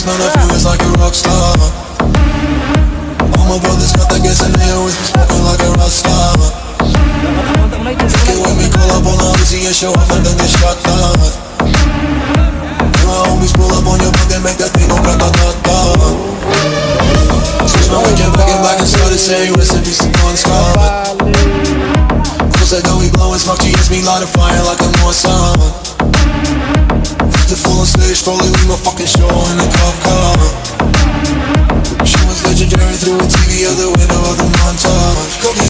Cause my nephew is like a rock star. All my brothers got that gas and they always be smoking like a rock star. Fuck it when we call up on the Uzi and show up and then get shot down. And my homies pull up on your block and make that thing go grata-ta-ta. Switch my weekend back and started saying recipes to Bon Scott. Cause I know we blowin' smoke, GS me light a fire like a North Sun. The full on stage, probably leave my fucking show in a cop car. She was legendary through a TV out the window of the montage.